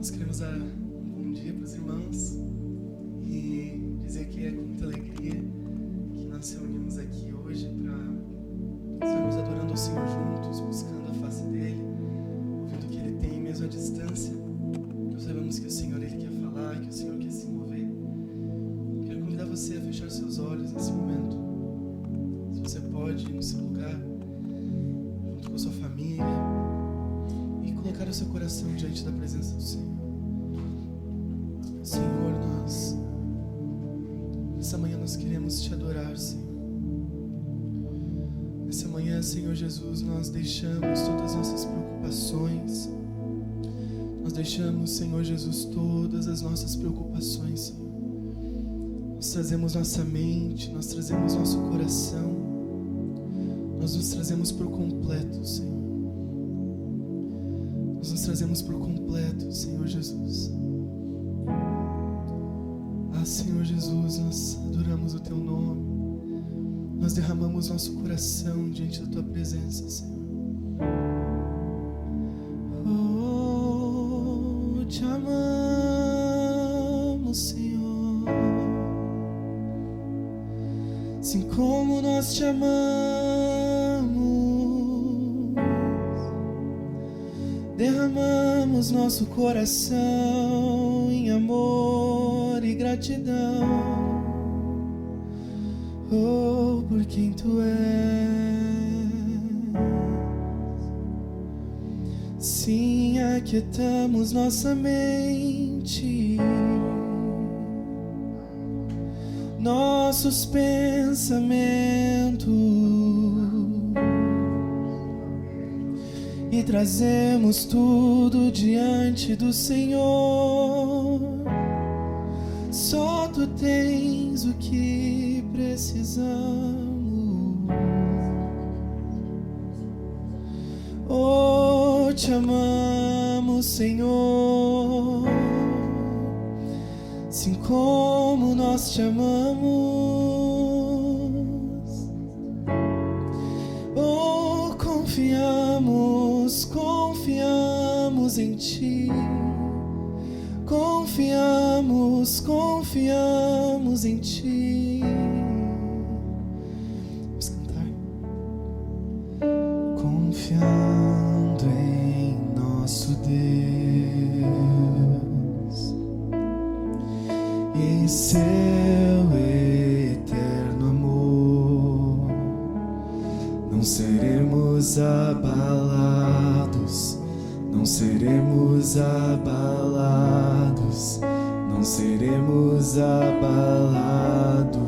Nós queremos dar um bom dia para os irmãos e dizer que é com muita alegria que nós nos reunimos aqui hoje para estarmos adorando ao Senhor juntos, buscando a face dEle, ouvindo o que Ele tem mesmo à distância. Nós sabemos que o Senhor Ele quer falar, que o Senhor quer se mover. Quero convidar você a fechar seus olhos nesse momento. Se você pode ir no seu lugar, junto com a sua família, e colocar o seu coração diante da presença do Senhor. Senhor, nessa manhã nós queremos te adorar, Senhor. Nessa manhã, Senhor Jesus, nós deixamos todas as nossas preocupações. Nós deixamos, Senhor Jesus, todas as nossas preocupações, Senhor. Nós trazemos nossa mente, nós trazemos nosso coração. Nós nos trazemos por completo, Senhor. Nós nos trazemos por completo, Senhor Jesus. Senhor Jesus, nós adoramos o Teu nome. Nós derramamos nosso coração diante da Tua presença, Senhor. Oh, te amamos, Senhor. Assim como nós te amamos, derramamos nosso coração em amor e gratidão, oh, por quem Tu és. Sim, aquietamos nossa mente, nossos pensamentos, e trazemos tudo diante do Senhor. Só Tu tens o que precisamos. Oh, te amamos, Senhor, assim como nós te amamos. Oh, confiamos em Ti. Confiamos em Ti. Vamos cantar. Confiando em nosso Deus e em Seu eterno amor, não seremos abalados, não seremos abalados. Não seremos abalados.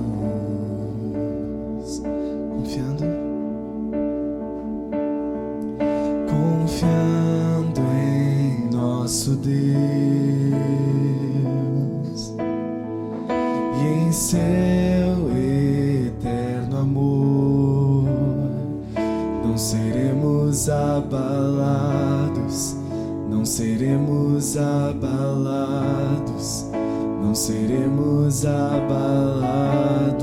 Confiando em nosso Deus e em Seu eterno amor, não seremos abalados, não seremos abalados. Não seremos abalados.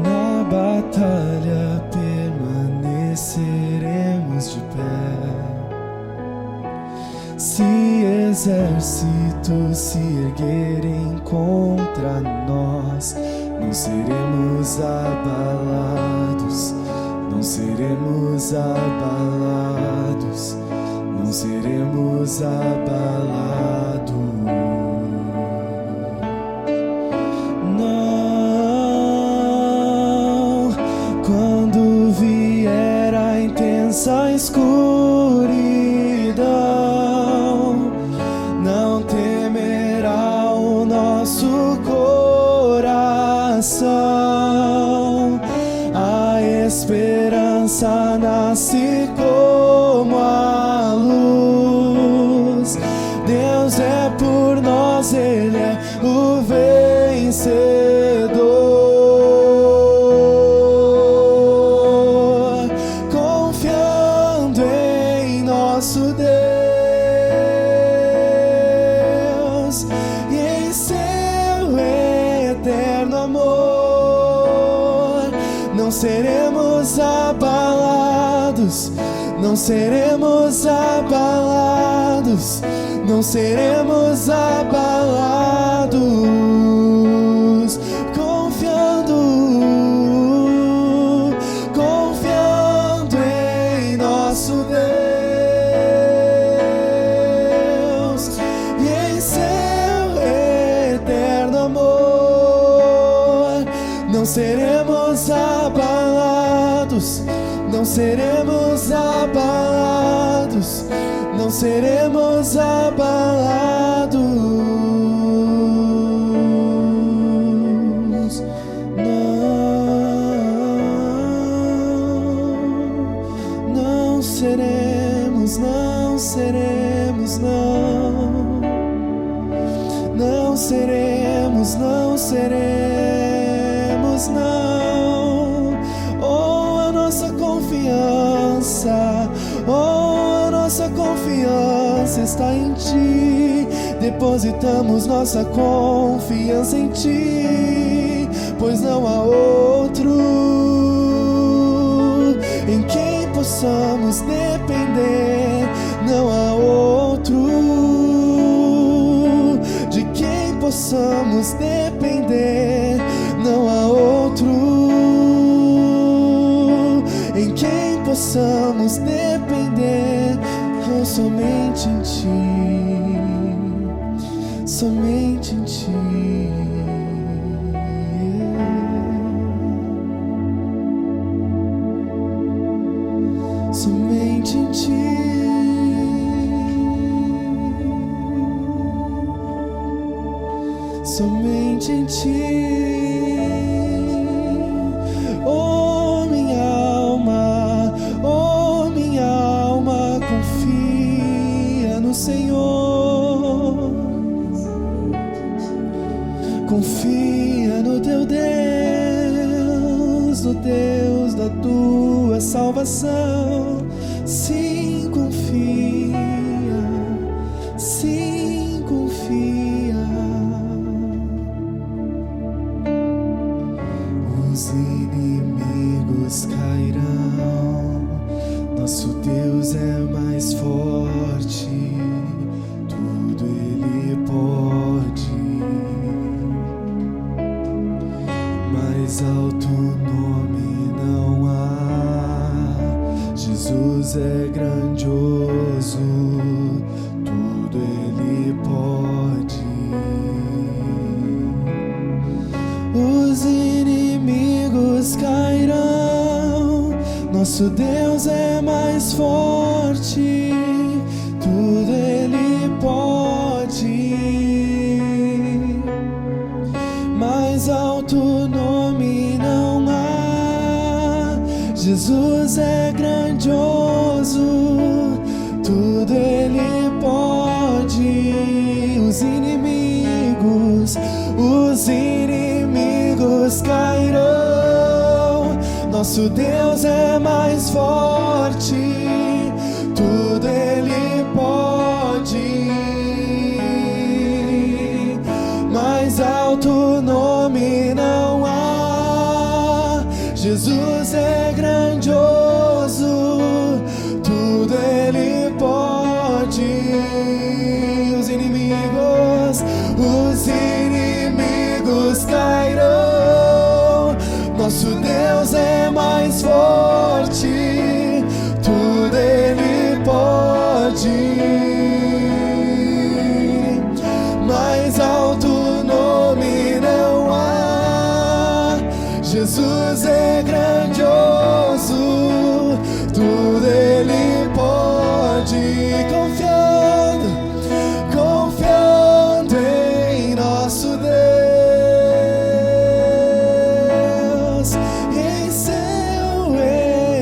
Na batalha permaneceremos de pé. Se exércitos se erguerem contra nós, não seremos abalados. Não seremos abalados. Não seremos abalados. Não, quando vier a intensa escuridão, não temerá o nosso coração. A esperança nasce como a luz. Deus é por nós, Ele é o vencedor. Confiando em nosso Deus e em Seu eterno amor, não seremos abalados. abalados, não seremos abalados, não seremos abalados, confiando em nosso Deus e em seu eterno amor. Não seremos abalados, não seremos abalados, não seremos abalados. Não seremos, não seremos, não. Não seremos, não seremos, não. Oh, a nossa confiança, oh, a nossa confiança está em Ti. Depositamos nossa confiança em Ti, pois não há outro em quem possamos depender. Não há outro de quem possamos depender. Não há outro em quem possamos depender. Oh, somente em Ti, somente em Ti. Somente em Ti. Somente em Ti. Oh, minha alma, confia no Senhor. Confia no teu Deus, no Deus da tua salvação. Sim, confia, sim, confia. Os inimigos cairão, nosso Deus é mais forte, tudo Ele pode. Mais alto nome não há, Jesus é grandioso, tudo Ele pode. Os inimigos cairão, nosso Deus é mais forte, tudo Ele pode. Mais alto nome não há, Jesus é grandioso, tudo Ele pode. Os inimigos cairão, nosso Deus é mais forte, tudo Ele pode. Mais alto nome não há, Jesus é grandioso, tudo Ele pode. Os inimigos cairão, nosso Deus é mais forte, tudo Ele pode. Mais alto nome não há, Jesus é grandioso, tudo Ele pode. Confiando em nosso Deus, em seu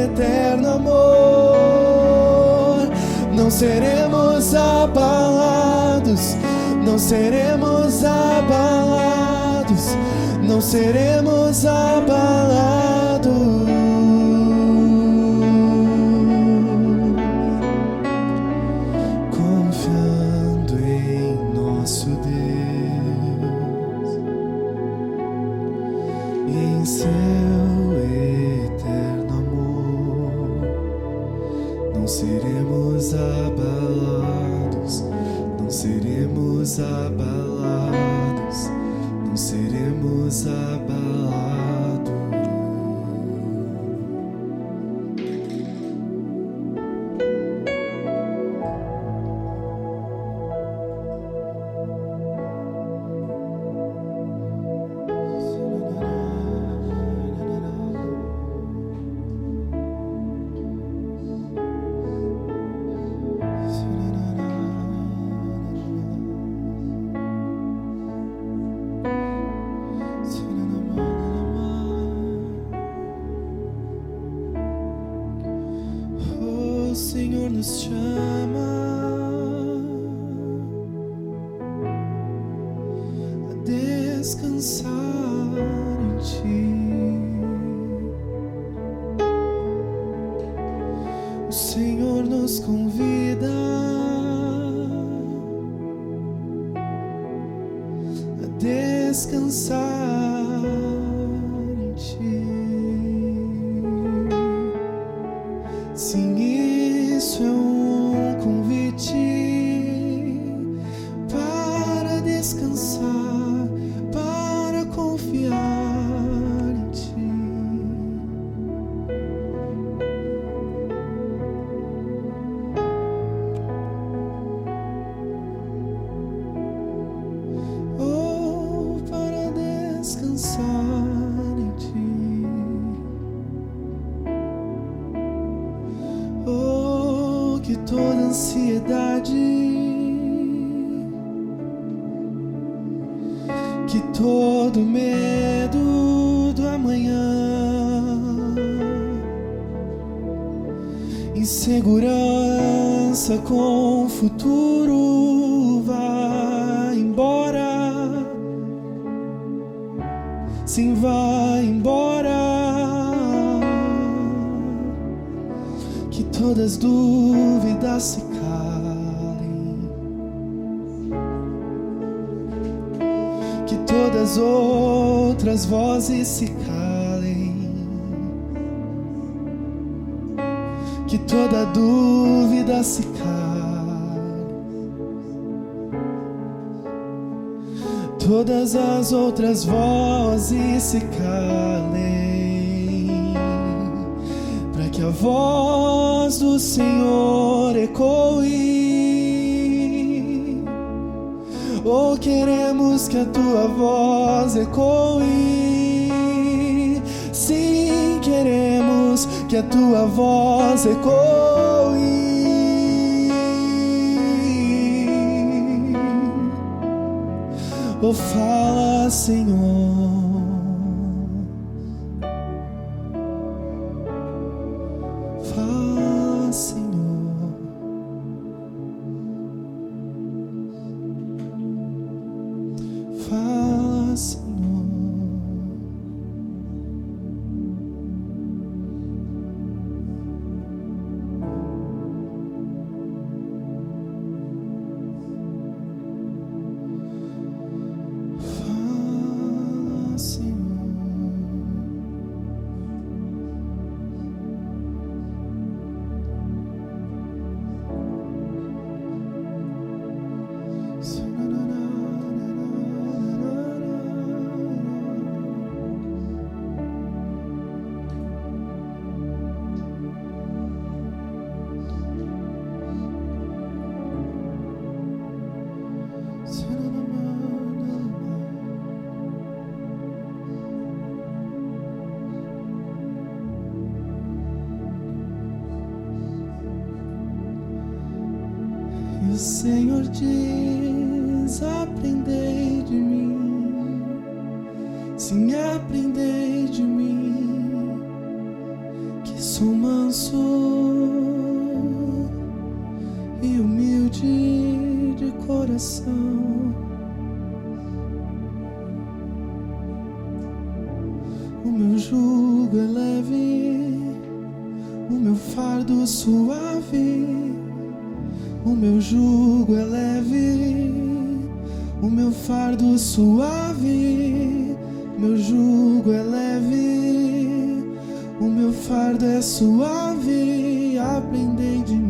eterno amor. Não seremos abalados, não seremos abalados, não seremos abalados. Confiando em nosso Deus, em seu eterno amor. Não seremos abalados, não seremos abalados, não seremos abalados. Senhor nos chama a descansar em Ti. O Senhor nos convida a descansar em Ti. Sim, isso é um convite para descansar, para confiar em Ti. Oh, para descansar em Ti. Que toda ansiedade, que todo medo do amanhã, insegurança com o futuro vai embora, sim, vai embora. Que todas as dúvidas se calem, que todas as outras vozes se calem, que toda dúvida se cale, todas as outras vozes se calem, para que a voz do Senhor ecoe. Oh, queremos que a Tua voz ecoe. Sim, queremos que a Tua voz ecoe. Oh, fala, Senhor. Fala, Senhor. Fala, Senhor. Fala, Senhor. E o Senhor diz: aprendei de mim, sim, aprendei de mim, que sou manso e humilde de coração. O meu jugo é leve, o meu fardo suave. O meu jugo é leve, o meu fardo suave. Meu jugo é leve, o meu fardo é suave. Aprendei de mim.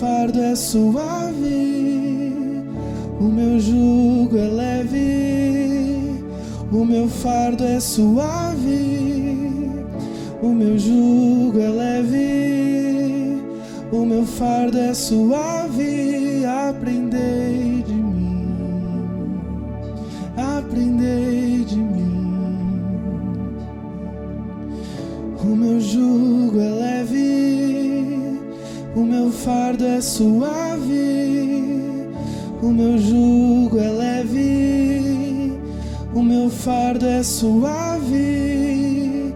fardo é suave, o meu jugo é leve. O meu fardo é suave, o meu jugo é leve. O meu fardo é suave, aprendei de mim, aprendei de mim. O meu jugo é leve, o meu fardo é suave. O meu jugo é leve, o meu fardo é suave.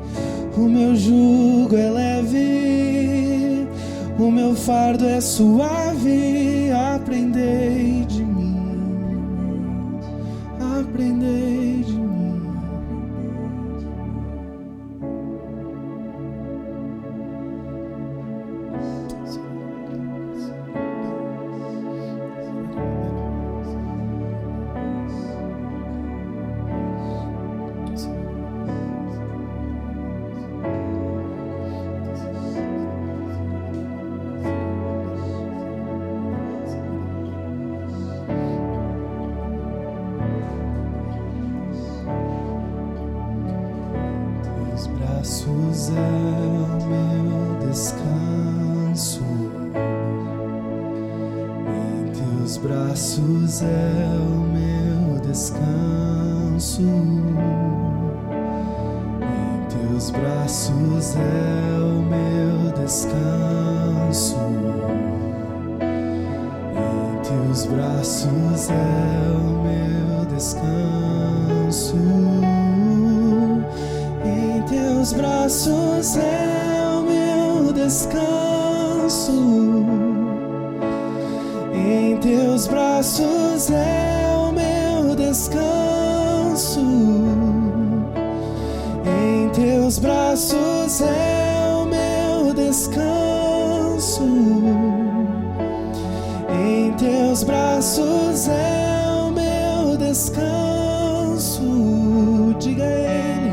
O meu jugo é leve, o meu fardo é suave. Aprendei de mim, aprendei de mim. Braços é o meu descanso, em teus braços é o meu descanso, em teus braços é o meu descanso, em teus braços é o meu descanso. Em teus braços é o meu descanso, em teus braços é o meu descanso, em teus braços é o meu descanso, em teus braços é o meu descanso. Diga a Ele.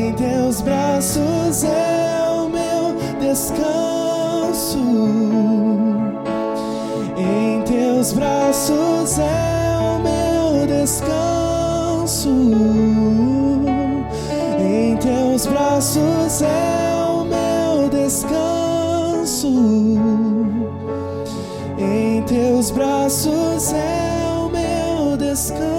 Em teus braços é o meu descanso, em teus braços é o meu descanso, em teus braços é o meu descanso, em teus braços é o meu descanso.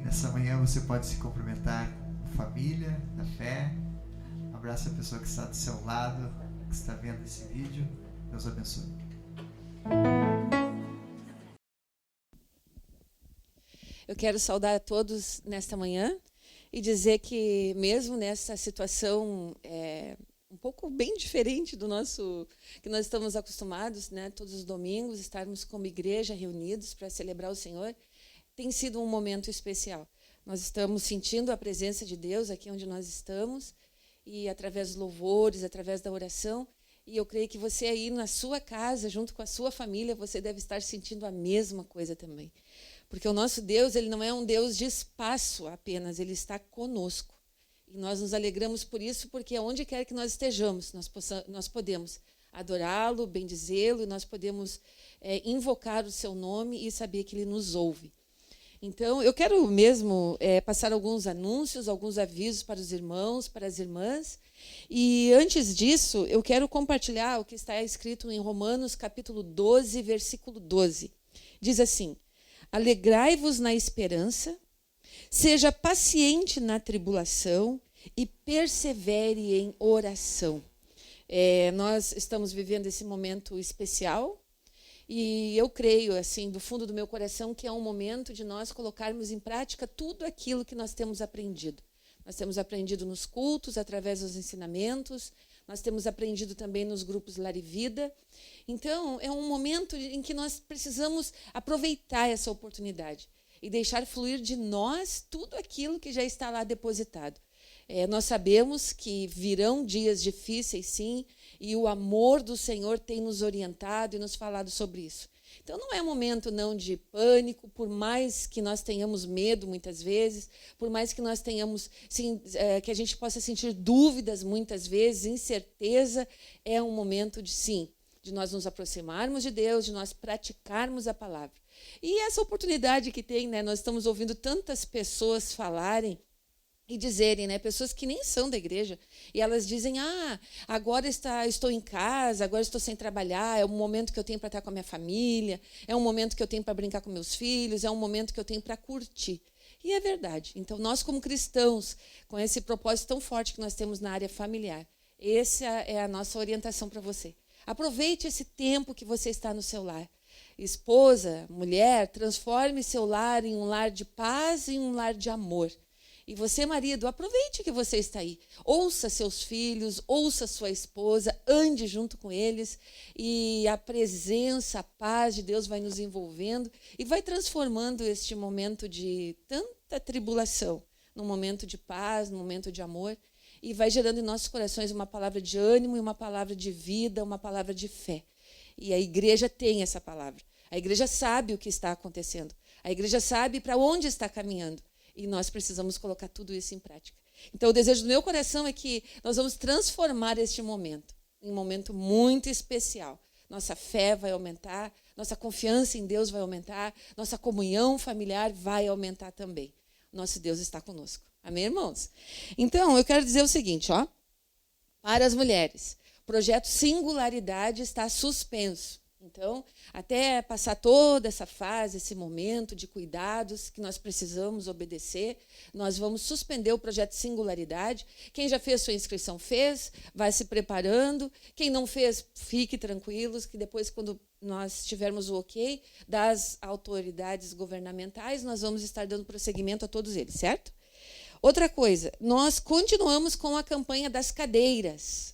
Nessa manhã você pode se cumprimentar com família, da fé. Abraça a pessoa que está do seu lado, que está vendo esse vídeo. Deus abençoe. Eu quero saudar a todos nesta manhã e dizer que mesmo nessa situação um pouco bem diferente do nosso que nós estamos acostumados, né, todos os domingos estarmos como igreja reunidos para celebrar o Senhor, tem sido um momento especial. Nós estamos sentindo a presença de Deus aqui onde nós estamos e através dos louvores, através da oração. E eu creio que você aí na sua casa, junto com a sua família, você deve estar sentindo a mesma coisa também. Porque o nosso Deus, ele não é um Deus de espaço apenas, ele está conosco. E nós nos alegramos por isso, porque onde quer que nós estejamos, nós podemos adorá-lo, bendizê-lo, e nós podemos invocar o seu nome e saber que ele nos ouve. Então, eu quero mesmo passar alguns anúncios, alguns avisos para os irmãos, para as irmãs. E antes disso, eu quero compartilhar o que está escrito em Romanos, capítulo 12, versículo 12. Diz assim: alegrai-vos na esperança, seja paciente na tribulação e persevere em oração. Nós estamos vivendo esse momento especial. E eu creio, assim, do fundo do meu coração, que é um momento de nós colocarmos em prática tudo aquilo que nós temos aprendido. Nós temos aprendido nos cultos, através dos ensinamentos, nós temos aprendido também nos grupos Lar e Vida. Então, é um momento em que nós precisamos aproveitar essa oportunidade e deixar fluir de nós tudo aquilo que já está lá depositado. Nós sabemos que virão dias difíceis, sim, e o amor do Senhor tem nos orientado e nos falado sobre isso. Então, não é momento não de pânico, por mais que nós tenhamos medo muitas vezes, por mais que nós tenhamos, sim, que a gente possa sentir dúvidas muitas vezes, incerteza, é um momento de nós nos aproximarmos de Deus, de nós praticarmos a palavra. E essa oportunidade que tem, nós estamos ouvindo tantas pessoas falarem e dizerem, pessoas que nem são da igreja, e elas dizem, agora estou em casa, agora estou sem trabalhar, é um momento que eu tenho para estar com a minha família, é um momento que eu tenho para brincar com meus filhos, é um momento que eu tenho para curtir. E é verdade. Então, nós como cristãos, com esse propósito tão forte que nós temos na área familiar, essa é a nossa orientação para você. Aproveite esse tempo que você está no seu lar. Esposa, mulher, transforme seu lar em um lar de paz e um lar de amor. E você, marido, aproveite que você está aí. Ouça seus filhos, ouça sua esposa, ande junto com eles. E a presença, a paz de Deus vai nos envolvendo e vai transformando este momento de tanta tribulação num momento de paz, num momento de amor. E vai gerando em nossos corações uma palavra de ânimo e uma palavra de vida, uma palavra de fé. E a igreja tem essa palavra. A igreja sabe o que está acontecendo. A igreja sabe para onde está caminhando. E nós precisamos colocar tudo isso em prática. Então, o desejo do meu coração é que nós vamos transformar este momento em um momento muito especial. Nossa fé vai aumentar, nossa confiança em Deus vai aumentar, nossa comunhão familiar vai aumentar também. Nosso Deus está conosco. Amém, irmãos? Então, eu quero dizer o seguinte, para as mulheres, o projeto Singularidade está suspenso. Então, até passar toda essa fase, esse momento de cuidados que nós precisamos obedecer, nós vamos suspender o projeto Singularidade. Quem já fez sua inscrição fez, vai se preparando. Quem não fez, fique tranquilos, que depois, quando nós tivermos o ok das autoridades governamentais, nós vamos estar dando prosseguimento a todos eles, certo? Outra coisa, nós continuamos com a campanha das cadeiras.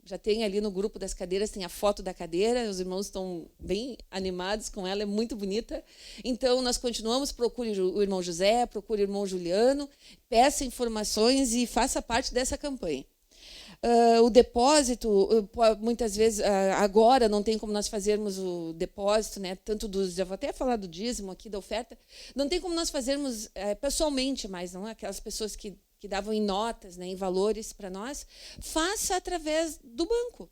Já tem ali no grupo das cadeiras, tem a foto da cadeira, os irmãos estão bem animados com ela, é muito bonita. Então, nós continuamos, procure o irmão José, procure o irmão Juliano, peça informações e faça parte dessa campanha. O depósito, muitas vezes, agora não tem como nós fazermos o depósito, tanto já vou até falar do dízimo aqui, da oferta, não tem como nós fazermos pessoalmente mais, não? Aquelas pessoas que davam em notas, em valores para nós, faça através do banco.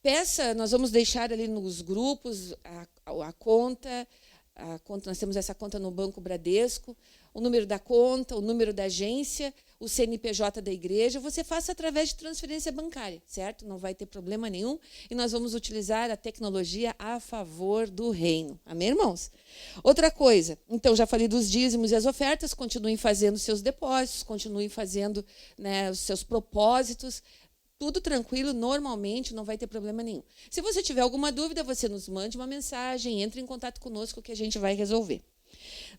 Peça, nós vamos deixar ali nos grupos a conta, nós temos essa conta no Banco Bradesco, o número da conta, o número da agência, o CNPJ da igreja, você faça através de transferência bancária, certo? Não vai ter problema nenhum. E nós vamos utilizar a tecnologia a favor do reino. Amém, irmãos? Outra coisa, então já falei dos dízimos e as ofertas, continuem fazendo seus depósitos, continuem fazendo os seus propósitos, tudo tranquilo, normalmente, não vai ter problema nenhum. Se você tiver alguma dúvida, você nos mande uma mensagem, entre em contato conosco que a gente vai resolver.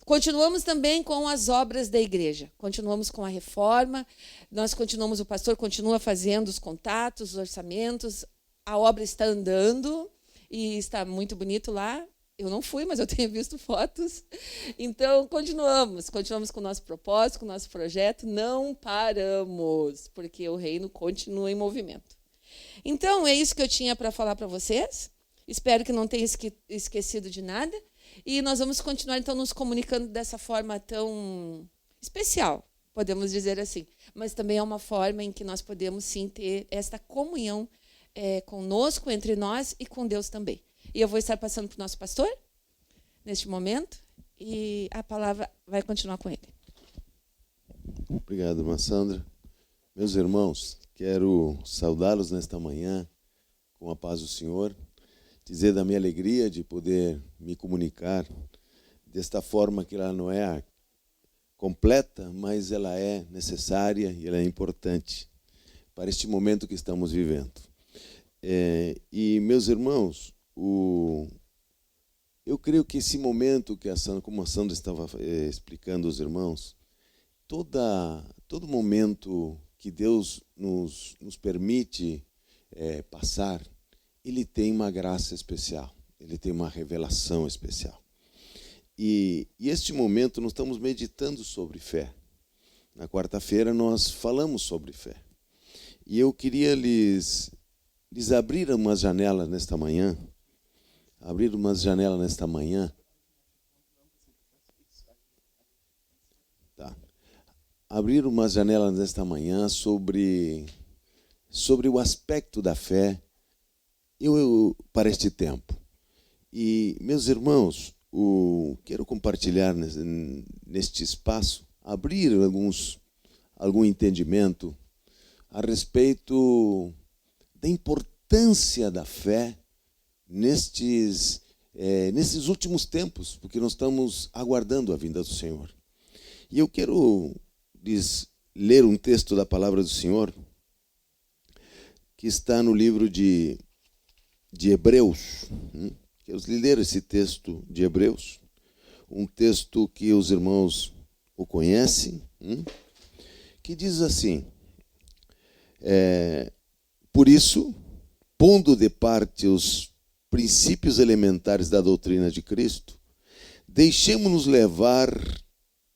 Continuamos também com as obras da igreja, continuamos com a reforma, o pastor continua fazendo os contatos, os orçamentos, a obra está andando e está muito bonito lá. Eu não fui, mas eu tenho visto fotos. Então, continuamos com o nosso propósito, com o nosso projeto. Não paramos, porque o reino continua em movimento. Então, é isso que eu tinha para falar para vocês. Espero que não tenha esquecido de nada. E nós vamos continuar, então, nos comunicando dessa forma tão especial, podemos dizer assim. Mas também é uma forma em que nós podemos, sim, ter esta comunhão conosco, entre nós e com Deus também. E eu vou estar passando para o nosso pastor, neste momento, e a palavra vai continuar com ele. Obrigado, irmã Sandra. Meus irmãos, quero saudá-los nesta manhã com a paz do Senhor, dizer da minha alegria de poder me comunicar desta forma que ela não é completa, mas ela é necessária e ela é importante para este momento que estamos vivendo. E, meus irmãos, eu creio que esse momento, como a Sandra estava explicando aos irmãos, todo momento que Deus nos permite passar, ele tem uma graça especial, ele tem uma revelação especial. E este momento nós estamos meditando sobre fé. Na quarta-feira nós falamos sobre fé. E eu queria lhes abrir umas janelas nesta manhã. Tá. Abrir umas janelas nesta manhã sobre o aspecto da fé para este tempo. E, meus irmãos, quero compartilhar neste espaço, abrir algum entendimento a respeito da importância da fé nesses últimos tempos, porque nós estamos aguardando a vinda do Senhor. E eu quero ler um texto da palavra do Senhor que está no livro de Hebreus. Quero ler esse texto de Hebreus, um texto que os irmãos o conhecem, que diz assim: por isso, pondo de parte os princípios elementares da doutrina de Cristo, deixemo-nos levar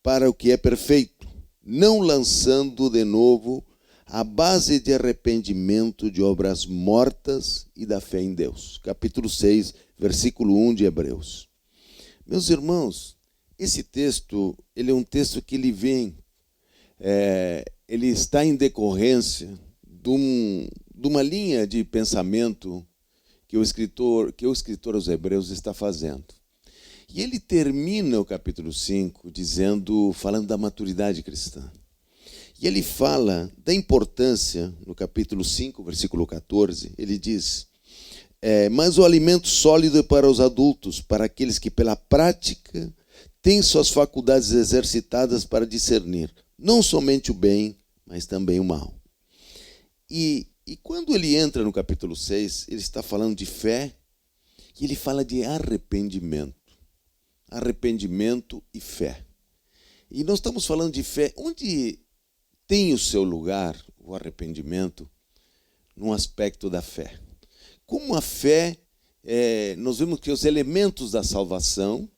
para o que é perfeito, não lançando de novo a base de arrependimento de obras mortas e da fé em Deus. Capítulo 6, versículo 1 de Hebreus. Meus irmãos, esse texto, ele é um texto que ele está em decorrência de uma linha de pensamento que o escritor aos Hebreus está fazendo. E ele termina o capítulo 5 falando da maturidade cristã. E ele fala da importância, no capítulo 5, versículo 14, ele diz: mas o alimento sólido é para os adultos, para aqueles que pela prática têm suas faculdades exercitadas para discernir, não somente o bem, mas também o mal. E quando ele entra no capítulo 6, ele está falando de fé, e ele fala de arrependimento. Arrependimento e fé. E nós estamos falando de fé, onde tem o seu lugar o arrependimento num aspecto da fé. Como a fé, nós vemos que os elementos da salvação,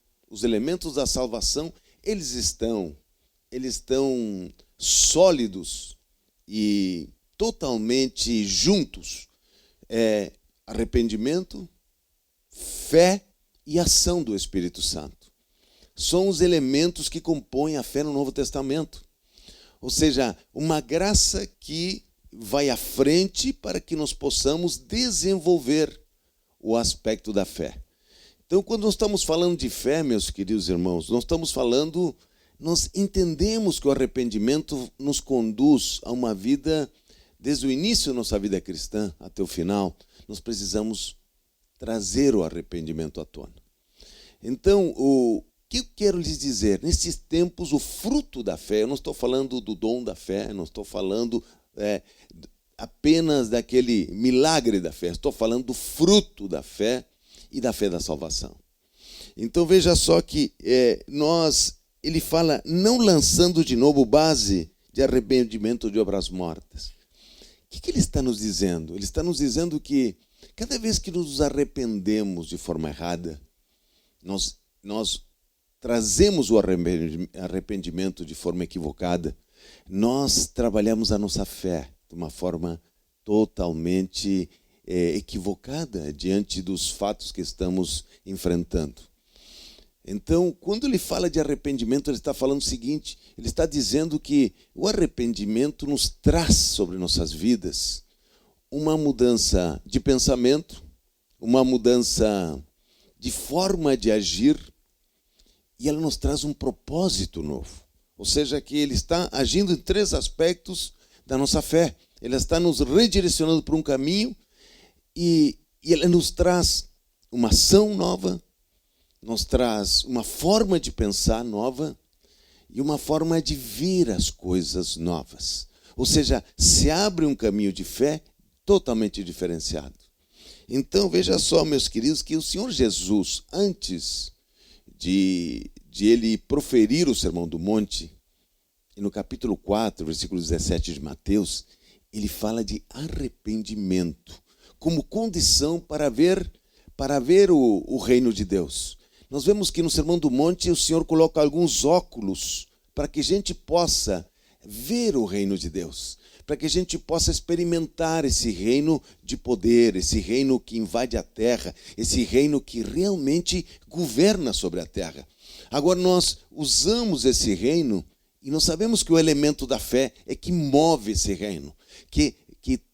eles estão sólidos e totalmente juntos. Arrependimento, fé e ação do Espírito Santo. São os elementos que compõem a fé no Novo Testamento. Ou seja, uma graça que vai à frente para que nós possamos desenvolver o aspecto da fé. Então, quando nós estamos falando de fé, meus queridos irmãos, nós entendemos que o arrependimento nos conduz a uma vida, desde o início da nossa vida cristã até o final, nós precisamos trazer o arrependimento à tona. Então, o que eu quero lhes dizer? Nesses tempos, o fruto da fé, eu não estou falando do dom da fé, não estou falando apenas daquele milagre da fé, estou falando do fruto da fé e da fé da salvação. Então veja só que ele fala, não lançando de novo base de arrependimento de obras mortas. O que ele está nos dizendo? Ele está nos dizendo que cada vez que nos arrependemos de forma errada, nós trazemos o arrependimento de forma equivocada, nós trabalhamos a nossa fé de uma forma totalmente equivocada diante dos fatos que estamos enfrentando. Então, quando ele fala de arrependimento, ele está falando o seguinte, ele está dizendo que o arrependimento nos traz sobre nossas vidas uma mudança de pensamento, uma mudança de forma de agir, e ela nos traz um propósito novo. Ou seja, que ele está agindo em 3 aspectos da nossa fé. Ele está nos redirecionando para um caminho e ele nos traz uma ação nova, nos traz uma forma de pensar nova e uma forma de ver as coisas novas. Ou seja, se abre um caminho de fé totalmente diferenciado. Então, veja só, meus queridos, que o Senhor Jesus, antes de ele proferir o Sermão do Monte, e no capítulo 4, versículo 17 de Mateus, ele fala de arrependimento como condição para ver o reino de Deus. Nós vemos que no Sermão do Monte o Senhor coloca alguns óculos para que a gente possa ver o reino de Deus, para que a gente possa experimentar esse reino de poder, esse reino que invade a terra, esse reino que realmente governa sobre a terra. Agora nós usamos esse reino e nós sabemos que o elemento da fé é que move esse reino, que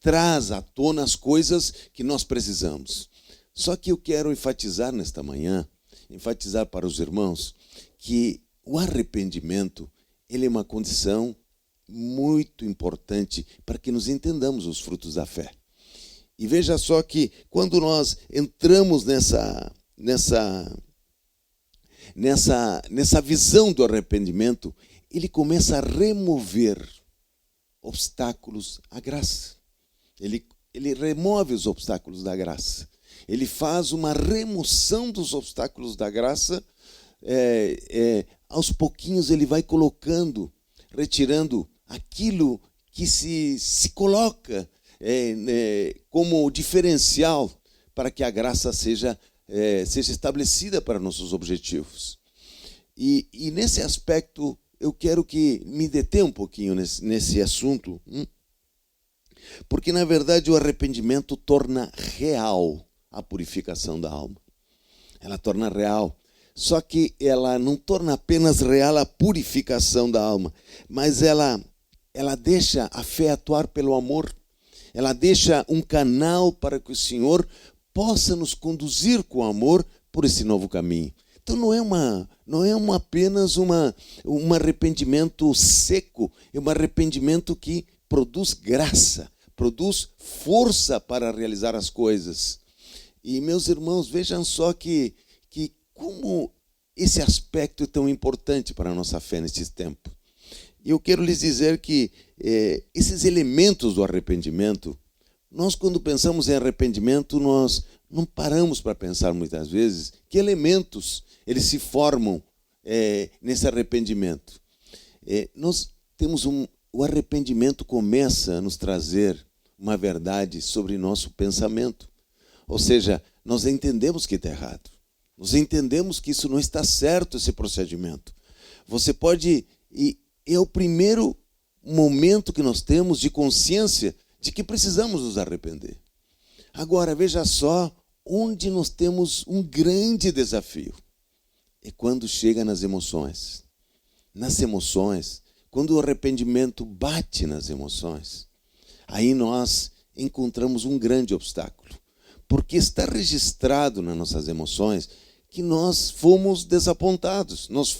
traz à tona as coisas que nós precisamos. Só que eu quero enfatizar nesta manhã, enfatizar para os irmãos, que o arrependimento ele é uma condição muito importante para que nos entendamos os frutos da fé. E veja só que quando nós entramos nessa visão do arrependimento, ele começa a remover obstáculos à graça. Ele remove os obstáculos da graça. Ele faz uma remoção dos obstáculos da graça. Aos pouquinhos ele vai colocando, retirando aquilo que se coloca como diferencial para que a graça seja estabelecida para nossos objetivos. E nesse aspecto eu quero que me detenha um pouquinho nesse assunto, porque na verdade o arrependimento torna real a purificação da alma. Ela torna real. Só que ela não torna apenas real a purificação da alma, mas ela deixa a fé atuar pelo amor. Ela deixa um canal para que o Senhor possa nos conduzir com amor por esse novo caminho. Então não é apenas um arrependimento seco, é um arrependimento que produz graça, produz força para realizar as coisas. E meus irmãos, vejam só que como esse aspecto é tão importante para a nossa fé nesse tempo. E eu quero lhes dizer que esses elementos do arrependimento, nós quando pensamos em arrependimento, nós não paramos para pensar muitas vezes que elementos eles se formam nesse arrependimento. Nós temos o arrependimento começa a nos trazer uma verdade sobre nosso pensamento. Ou seja, nós entendemos que está errado. Nós entendemos que isso não está certo, esse procedimento. Você pode... E é o primeiro momento que nós temos de consciência de que precisamos nos arrepender. Agora, veja só onde nós temos um grande desafio. É quando chega nas emoções. Nas emoções, quando o arrependimento bate nas emoções, aí nós encontramos um grande obstáculo. Porque está registrado nas nossas emoções que nós fomos desapontados, nós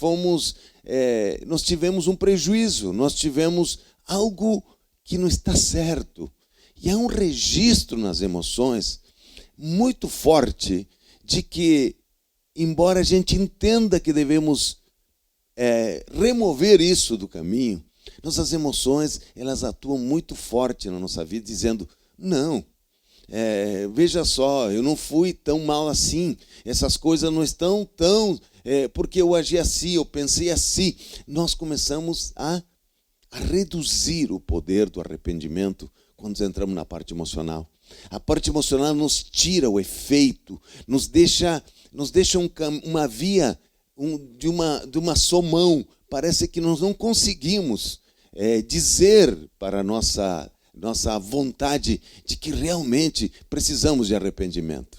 tivemos um prejuízo, nós tivemos algo que não está certo. E há um registro nas emoções muito forte de que, embora a gente entenda que devemos remover isso do caminho, nossas emoções elas atuam muito forte na nossa vida, dizendo, não, veja só, eu não fui tão mal assim, essas coisas não estão tão... porque eu agi assim, eu pensei assim. Nós começamos a reduzir o poder do arrependimento quando entramos na parte emocional. A parte emocional nos tira o efeito, nos deixa nos deixa uma via de uma só mão. Parece que nós não conseguimos dizer para a nossa vontade de que realmente precisamos de arrependimento.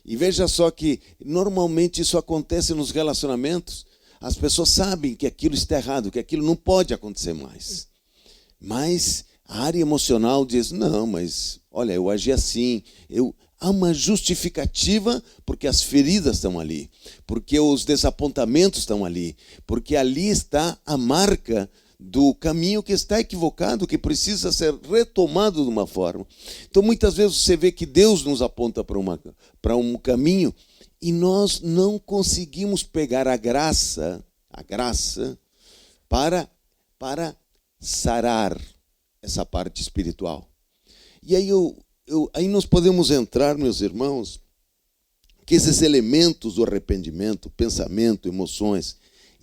E veja só que normalmente isso acontece nos relacionamentos. As pessoas sabem que aquilo está errado, que aquilo não pode acontecer mais. Mas a área emocional diz, não, mas olha, eu agi assim. Há uma justificativa porque as feridas estão ali, porque os desapontamentos estão ali, porque ali está a marca do caminho que está equivocado, que precisa ser retomado de uma forma. Então, muitas vezes você vê que Deus nos aponta para um caminho e nós não conseguimos pegar a graça para sarar essa parte espiritual. E aí, aí nós podemos entrar, meus irmãos, que esses elementos do arrependimento, pensamento, emoções,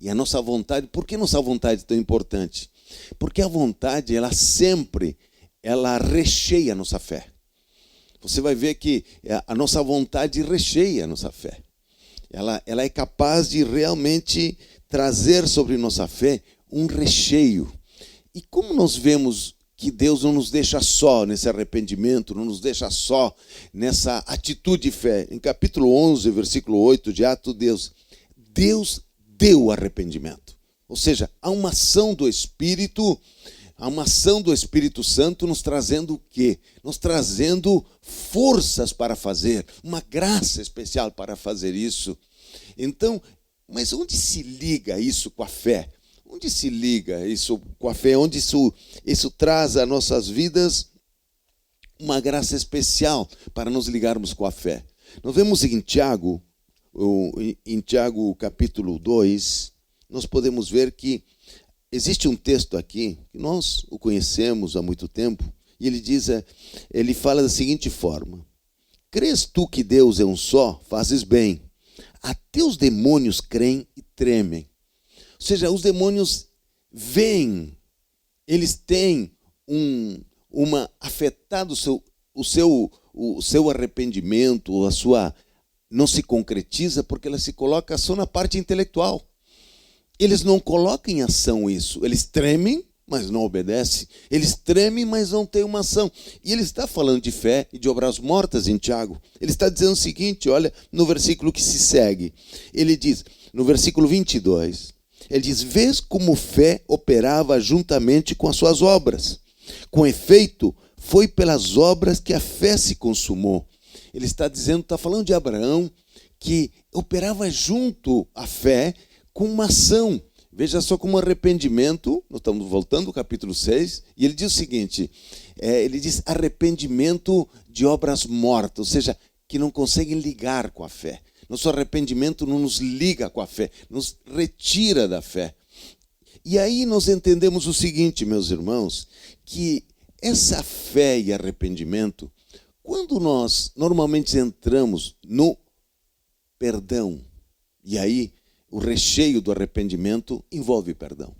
e a nossa vontade, por que nossa vontade é tão importante? Porque a vontade, ela recheia a nossa fé. Você vai ver que a nossa vontade recheia a nossa fé. Ela é capaz de realmente trazer sobre nossa fé um recheio. E como nós vemos que Deus não nos deixa só nesse arrependimento, não nos deixa só nessa atitude de fé. Em capítulo 11, versículo 8 de Atos, Deus deu arrependimento. Ou seja, há uma ação do Espírito, há uma ação do Espírito Santo nos trazendo o quê? Nos trazendo forças para fazer, uma graça especial para fazer isso. Então, mas onde se liga isso com a fé? Onde se liga isso com a fé? Onde isso traz às nossas vidas uma graça especial para nos ligarmos com a fé? Nós vemos em Tiago capítulo 2, nós podemos ver que existe um texto aqui, que nós o conhecemos há muito tempo, e ele fala da seguinte forma: crês tu que Deus é um só, fazes bem. Até os demônios creem e tremem. Ou seja, os demônios veem, eles têm afetado o seu arrependimento, a sua não se concretiza porque ela se coloca só na parte intelectual. Eles não colocam em ação isso. Eles tremem, mas não obedecem. Eles tremem, mas não têm uma ação. E ele está falando de fé e de obras mortas em Tiago. Ele está dizendo o seguinte, olha, no versículo que se segue. Ele diz, no versículo 22, ele diz, vês como fé operava juntamente com as suas obras. Com efeito, foi pelas obras que a fé se consumou. Ele está falando de Abraão, que operava junto à fé com uma ação. Veja só como arrependimento, nós estamos voltando ao capítulo 6, e ele diz o seguinte, ele diz arrependimento de obras mortas, ou seja, que não conseguem ligar com a fé. Nosso arrependimento não nos liga com a fé, nos retira da fé. E aí nós entendemos o seguinte, meus irmãos, que essa fé e arrependimento, quando nós normalmente entramos no perdão, e aí o recheio do arrependimento envolve perdão.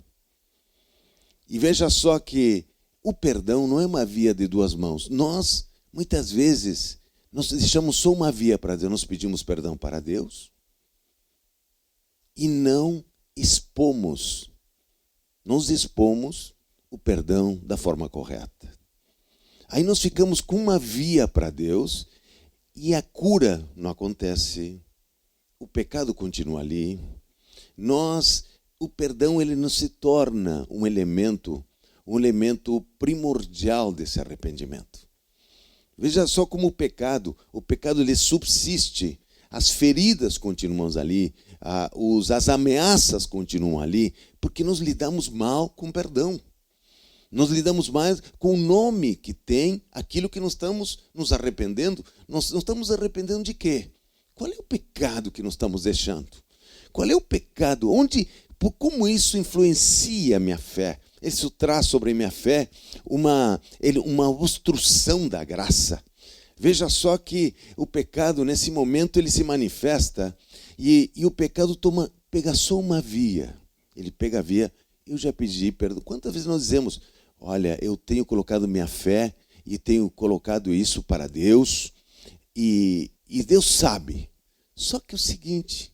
E veja só que o perdão não é uma via de duas mãos. Nós, muitas vezes, nós deixamos só uma via para Deus, nós pedimos perdão para Deus e não expomos o perdão da forma correta. Aí nós ficamos com uma via para Deus e a cura não acontece, o pecado continua ali. O perdão ele não se torna um elemento primordial desse arrependimento. Veja só como o pecado ele subsiste, as feridas continuam ali, as ameaças continuam ali, porque nós lidamos mal com o perdão. Nós lidamos mais com o nome que tem aquilo que nós estamos nos arrependendo. Nós estamos arrependendo de quê? Qual é o pecado que nós estamos deixando? Qual é o pecado? Como isso influencia a minha fé? Isso traz sobre a minha fé uma obstrução da graça. Veja só que o pecado, nesse momento, ele se manifesta e o pecado pega só uma via. Ele pega a via, eu já pedi perdão. Quantas vezes nós dizemos, olha, eu tenho colocado minha fé e tenho colocado isso para Deus e Deus sabe. Só que é o seguinte,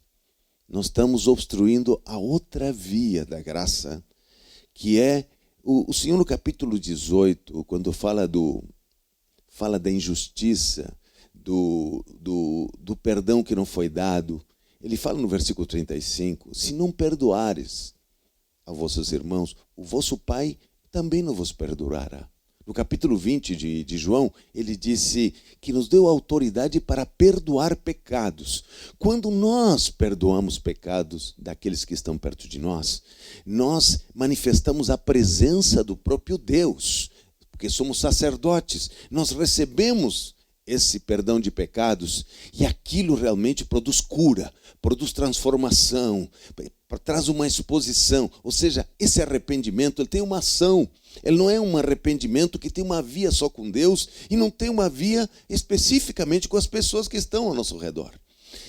nós estamos obstruindo a outra via da graça, que é o Senhor no capítulo 18, quando fala da injustiça, do perdão que não foi dado. Ele fala no versículo 35, se não perdoares a vossos irmãos, o vosso Pai também não vos perdoará. No capítulo 20 de João, ele disse que nos deu autoridade para perdoar pecados. Quando nós perdoamos pecados daqueles que estão perto de nós, nós manifestamos a presença do próprio Deus, porque somos sacerdotes. Nós recebemos esse perdão de pecados e aquilo realmente produz cura, produz transformação, traz uma exposição. Ou seja, esse arrependimento ele tem uma ação. Ele não é um arrependimento que tem uma via só com Deus e não tem uma via especificamente com as pessoas que estão ao nosso redor.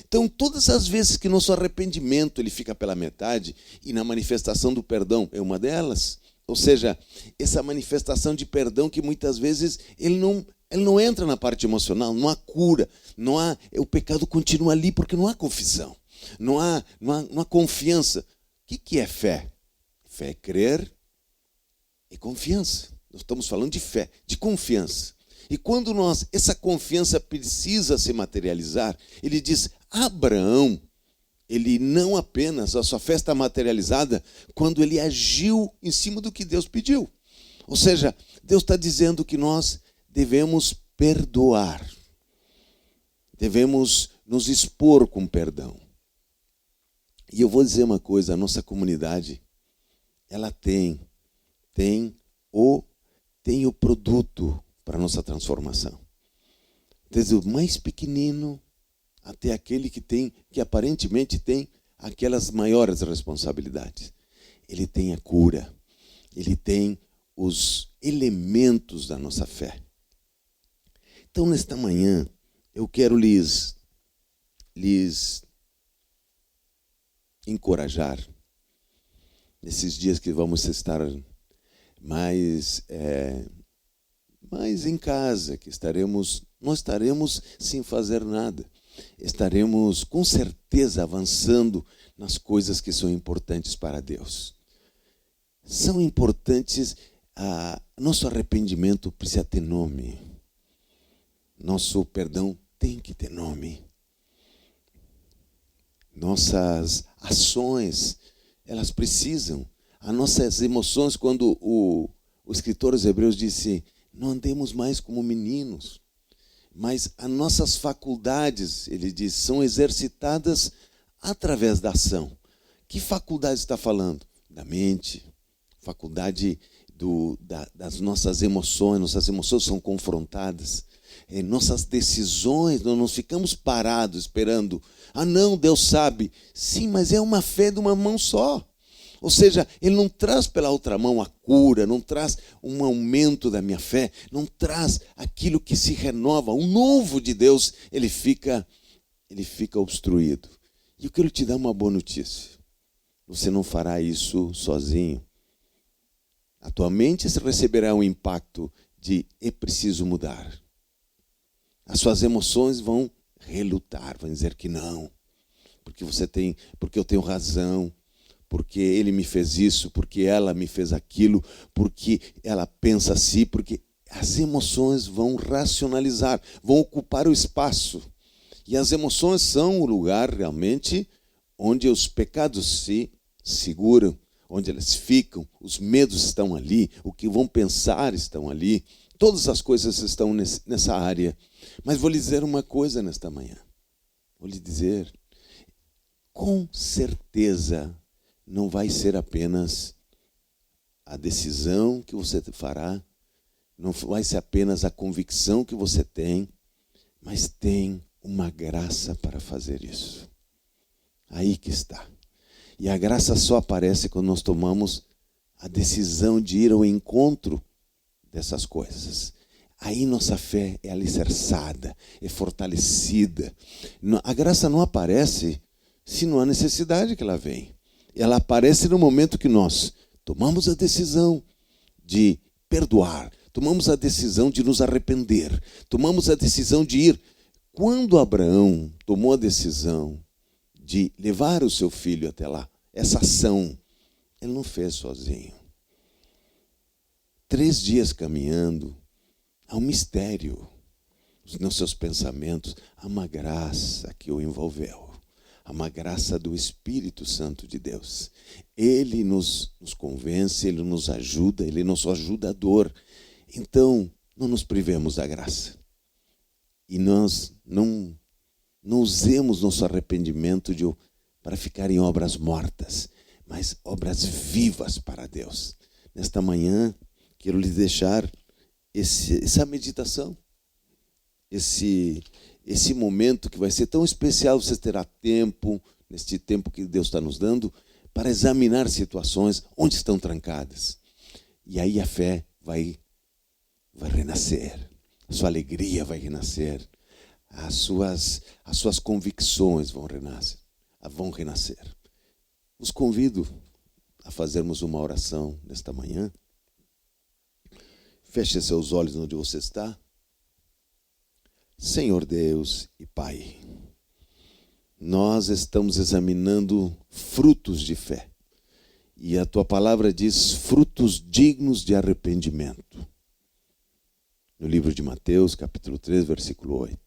Então, todas as vezes que nosso arrependimento ele fica pela metade e na manifestação do perdão é uma delas, ou seja, essa manifestação de perdão que muitas vezes ele não entra na parte emocional, não há cura, o pecado continua ali porque não há confissão, não há confiança. O que é fé? Fé é crer e confiança. Nós estamos falando de fé, de confiança. E quando essa confiança precisa se materializar, ele diz, Abraão, ele não apenas, a sua fé está materializada quando ele agiu em cima do que Deus pediu. Ou seja, Deus está dizendo que nós devemos perdoar, devemos nos expor com perdão. E eu vou dizer uma coisa, a nossa comunidade, ela tem o produto para a nossa transformação. Desde o mais pequenino até aquele que aparentemente tem aquelas maiores responsabilidades. Ele tem a cura, ele tem os elementos da nossa fé. Então, nesta manhã, eu quero lhes encorajar, nesses dias que vamos estar mais em casa, que nós estaremos sem fazer nada. Estaremos com certeza avançando nas coisas que são importantes para Deus. São importantes, nosso arrependimento precisa ter nome. Nosso perdão tem que ter nome. Nossas ações, elas precisam. As nossas emoções, quando o escritor aos Hebreus disse, não andemos mais como meninos, mas as nossas faculdades, ele diz, são exercitadas através da ação. Que faculdade está falando? Da mente, faculdade das nossas emoções são confrontadas. Nossas decisões, nós não ficamos parados esperando, não, Deus sabe. Sim, mas é uma fé de uma mão só. Ou seja, ele não traz pela outra mão a cura, não traz um aumento da minha fé, não traz aquilo que se renova, o novo de Deus, ele fica obstruído. E eu quero te dar uma boa notícia. Você não fará isso sozinho. A tua mente receberá um impacto de é preciso mudar. As suas emoções vão relutar, vão dizer que não, porque eu tenho razão, porque ele me fez isso, porque ela me fez aquilo, porque ela pensa assim, porque as emoções vão racionalizar, vão ocupar o espaço. E as emoções são o lugar realmente onde os pecados se seguram, onde elas ficam, os medos estão ali, o que vão pensar estão ali, todas as coisas estão nessa área. Mas vou lhe dizer uma coisa nesta manhã. Vou lhe dizer, com certeza, não vai ser apenas a decisão que você fará, não vai ser apenas a convicção que você tem, mas tem uma graça para fazer isso. Aí que está. E a graça só aparece quando nós tomamos a decisão de ir ao encontro dessas coisas. Aí nossa fé é alicerçada, é fortalecida. A graça não aparece se não há necessidade que ela vem. Ela aparece no momento que nós tomamos a decisão de perdoar, tomamos a decisão de nos arrepender, tomamos a decisão de ir quando Abraão tomou a decisão de levar o seu filho até lá, essa ação, ele não fez sozinho. 3 dias caminhando, há um mistério nos seus pensamentos, há uma graça que o envolveu, há uma graça do Espírito Santo de Deus. Ele nos convence, ele nos ajuda, ele é nosso ajudador. Então, não nos privemos da graça. E nós não usemos nosso arrependimento para ficar em obras mortas, mas obras vivas para Deus. Nesta manhã, quero lhes deixar essa meditação, esse momento que vai ser tão especial. Você terá tempo, neste tempo que Deus está nos dando, para examinar situações onde estão trancadas. E aí a fé vai renascer, a sua alegria vai renascer, as suas convicções vão renascer. Os convido a fazermos uma oração nesta manhã. Feche seus olhos onde você está. Senhor Deus e Pai, nós estamos examinando frutos de fé. E a Tua palavra diz frutos dignos de arrependimento. No livro de Mateus, capítulo 3, versículo 8.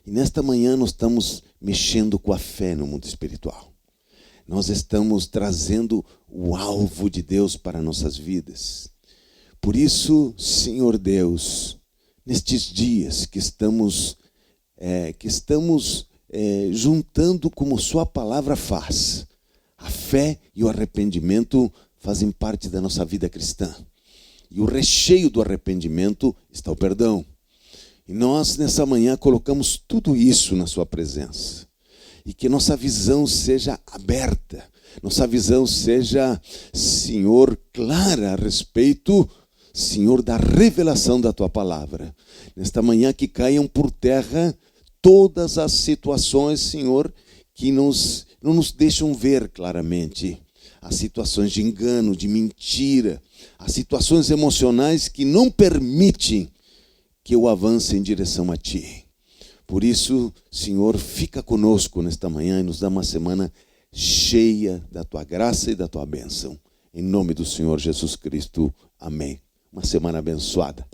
E nesta manhã nós estamos mexendo com a fé no mundo espiritual. Nós estamos trazendo o alvo de Deus para nossas vidas. Por isso, Senhor Deus, nestes dias que estamos juntando como Sua palavra faz, a fé e o arrependimento fazem parte da nossa vida cristã. E o recheio do arrependimento está o perdão. E nós, nessa manhã, colocamos tudo isso na Sua presença. E que nossa visão seja aberta. Nossa visão seja, Senhor, clara a respeito, Senhor, da revelação da Tua palavra. Nesta manhã que caiam por terra todas as situações, Senhor, que não nos deixam ver claramente. As situações de engano, de mentira, as situações emocionais que não permitem que eu avance em direção a Ti. Por isso, Senhor, fica conosco nesta manhã e nos dá uma semana cheia da Tua graça e da Tua bênção. Em nome do Senhor Jesus Cristo. Amém. Uma semana abençoada.